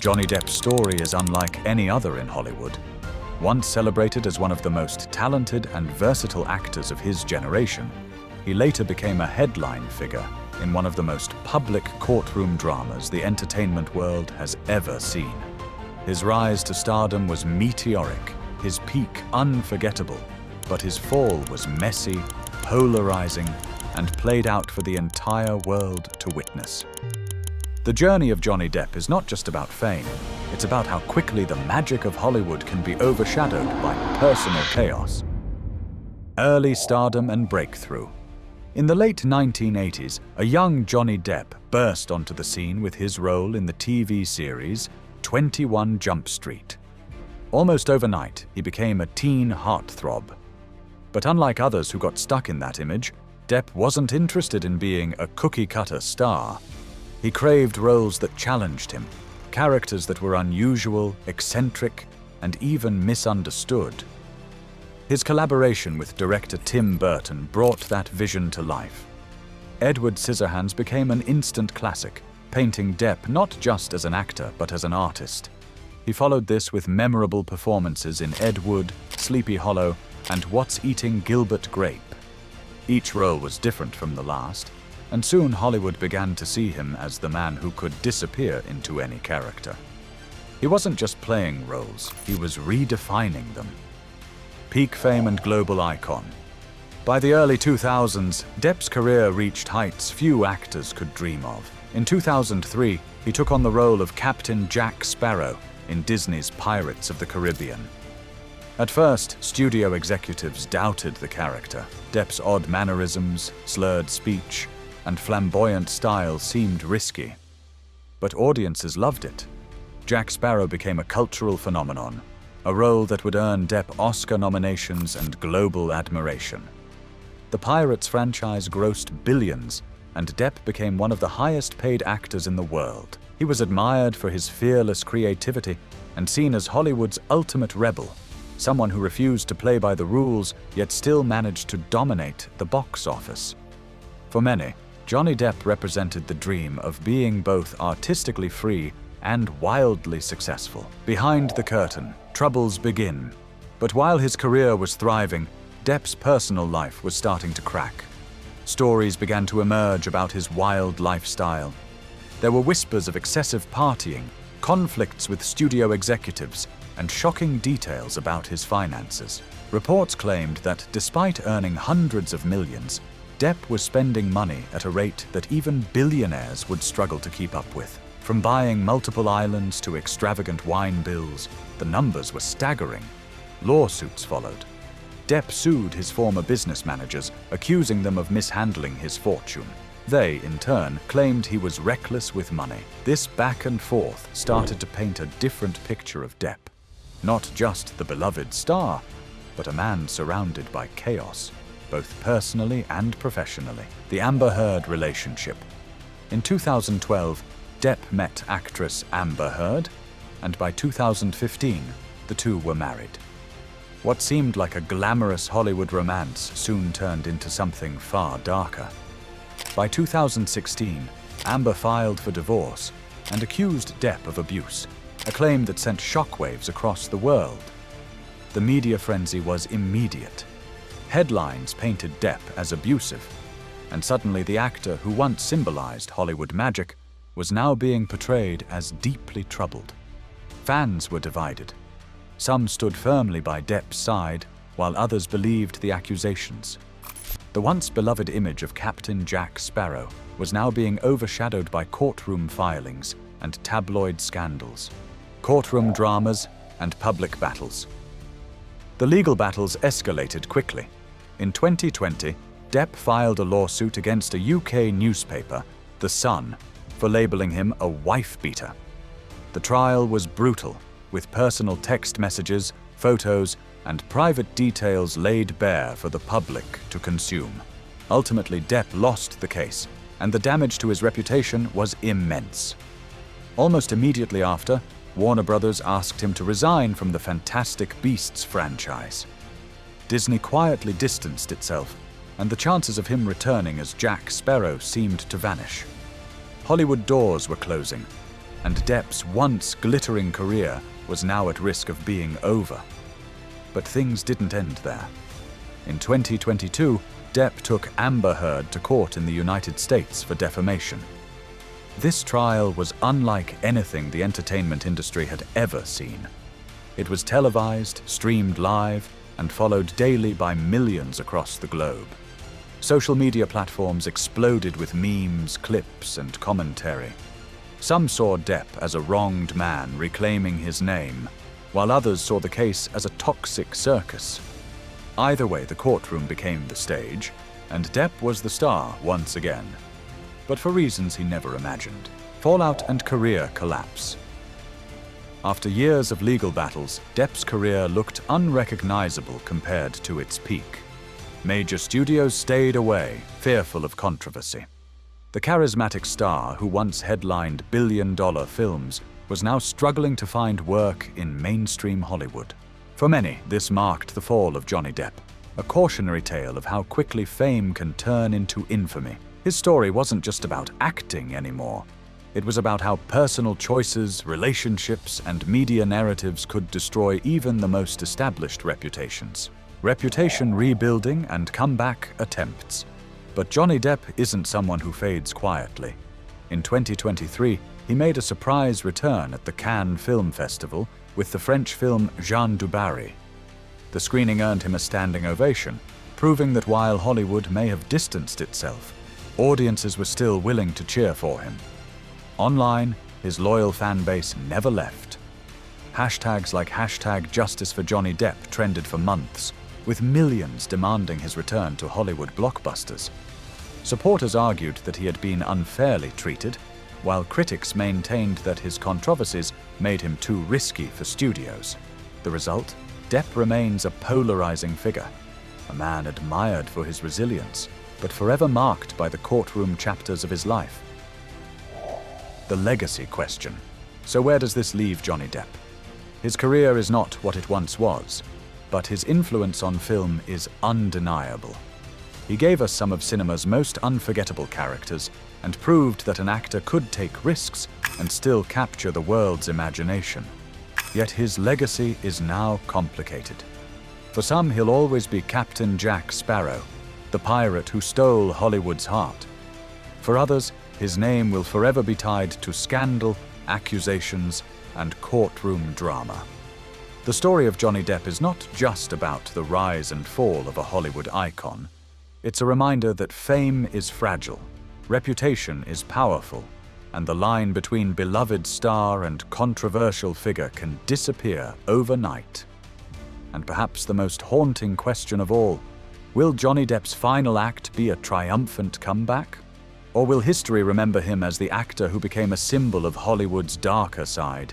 Johnny Depp's story is unlike any other in Hollywood. Once celebrated as one of the most talented and versatile actors of his generation, he later became a headline figure in one of the most public courtroom dramas the entertainment world has ever seen. His rise to stardom was meteoric, his peak unforgettable, but his fall was messy, polarizing, and played out for the entire world to witness. The journey of Johnny Depp is not just about fame, it's about how quickly the magic of Hollywood can be overshadowed by personal chaos. Early stardom and breakthrough. In the late 1980s, a young Johnny Depp burst onto the scene with his role in the TV series 21 Jump Street. Almost overnight, he became a teen heartthrob. But unlike others who got stuck in that image, Depp wasn't interested in being a cookie-cutter star. He craved roles that challenged him, characters that were unusual, eccentric, and even misunderstood. His collaboration with director Tim Burton brought that vision to life. Edward Scissorhands became an instant classic, painting Depp not just as an actor but as an artist. He followed this with memorable performances in Ed Wood, Sleepy Hollow, and What's Eating Gilbert Grape. Each role was different from the last, and soon Hollywood began to see him as the man who could disappear into any character. He wasn't just playing roles, he was redefining them. Peak fame and global icon. By the early 2000s, Depp's career reached heights few actors could dream of. In 2003, he took on the role of Captain Jack Sparrow in Disney's Pirates of the Caribbean. At first, studio executives doubted the character. Depp's odd mannerisms, slurred speech, and flamboyant style seemed risky. But audiences loved it. Jack Sparrow became a cultural phenomenon, a role that would earn Depp Oscar nominations and global admiration. The Pirates franchise grossed billions, and Depp became one of the highest-paid actors in the world. He was admired for his fearless creativity and seen as Hollywood's ultimate rebel, someone who refused to play by the rules yet still managed to dominate the box office. For many, Johnny Depp represented the dream of being both artistically free and wildly successful. Behind the curtain, troubles begin. But while his career was thriving, Depp's personal life was starting to crack. Stories began to emerge about his wild lifestyle. There were whispers of excessive partying, conflicts with studio executives, and shocking details about his finances. Reports claimed that despite earning hundreds of millions, Depp was spending money at a rate that even billionaires would struggle to keep up with. From buying multiple islands to extravagant wine bills, the numbers were staggering. Lawsuits followed. Depp sued his former business managers, accusing them of mishandling his fortune. They, in turn, claimed he was reckless with money. This back and forth started to paint a different picture of Depp. Not just the beloved star, but a man surrounded by chaos, both personally and professionally. The Amber Heard relationship. In 2012, Depp met actress Amber Heard, and by 2015, the two were married. What seemed like a glamorous Hollywood romance soon turned into something far darker. By 2016, Amber filed for divorce and accused Depp of abuse, a claim that sent shockwaves across the world. The media frenzy was immediate. Headlines painted Depp as abusive, and suddenly the actor who once symbolized Hollywood magic was now being portrayed as deeply troubled. Fans were divided. Some stood firmly by Depp's side, while others believed the accusations. The once beloved image of Captain Jack Sparrow was now being overshadowed by courtroom filings and tabloid scandals, courtroom dramas, and public battles. The legal battles escalated quickly. In 2020, Depp filed a lawsuit against a UK newspaper, The Sun, for labeling him a wife-beater. The trial was brutal, with personal text messages, photos, and private details laid bare for the public to consume. Ultimately, Depp lost the case, and the damage to his reputation was immense. Almost immediately after, Warner Brothers asked him to resign from the Fantastic Beasts franchise. Disney quietly distanced itself, and the chances of him returning as Jack Sparrow seemed to vanish. Hollywood doors were closing, and Depp's once glittering career was now at risk of being over. But things didn't end there. In 2022, Depp took Amber Heard to court in the United States for defamation. This trial was unlike anything the entertainment industry had ever seen. It was televised, streamed live, and followed daily by millions across the globe. Social media platforms exploded with memes, clips, and commentary. Some saw Depp as a wronged man reclaiming his name, while others saw the case as a toxic circus. Either way, the courtroom became the stage, and Depp was the star once again. But for reasons he never imagined. Fallout and career collapse. After years of legal battles, Depp's career looked unrecognizable compared to its peak. Major studios stayed away, fearful of controversy. The charismatic star who once headlined billion-dollar films was now struggling to find work in mainstream Hollywood. For many, this marked the fall of Johnny Depp, a cautionary tale of how quickly fame can turn into infamy. His story wasn't just about acting anymore. It was about how personal choices, relationships, and media narratives could destroy even the most established reputations. Reputation rebuilding and comeback attempts. But Johnny Depp isn't someone who fades quietly. In 2023, he made a surprise return at the Cannes Film Festival with the French film Jeanne du Barry. The screening earned him a standing ovation, proving that while Hollywood may have distanced itself, audiences were still willing to cheer for him. Online, his loyal fan base never left. Hashtags like #JusticeForJohnnyDepp trended for months, with millions demanding his return to Hollywood blockbusters. Supporters argued that he had been unfairly treated, while critics maintained that his controversies made him too risky for studios. The result? Depp remains a polarizing figure, a man admired for his resilience, but forever marked by the courtroom chapters of his life. The legacy question. So where does this leave Johnny Depp? His career is not what it once was, but his influence on film is undeniable. He gave us some of cinema's most unforgettable characters and proved that an actor could take risks and still capture the world's imagination. Yet his legacy is now complicated. For some, he'll always be Captain Jack Sparrow, the pirate who stole Hollywood's heart. For others, his name will forever be tied to scandal, accusations, and courtroom drama. The story of Johnny Depp is not just about the rise and fall of a Hollywood icon. It's a reminder that fame is fragile, reputation is powerful, and the line between beloved star and controversial figure can disappear overnight. And perhaps the most haunting question of all, will Johnny Depp's final act be a triumphant comeback? Or will history remember him as the actor who became a symbol of Hollywood's darker side?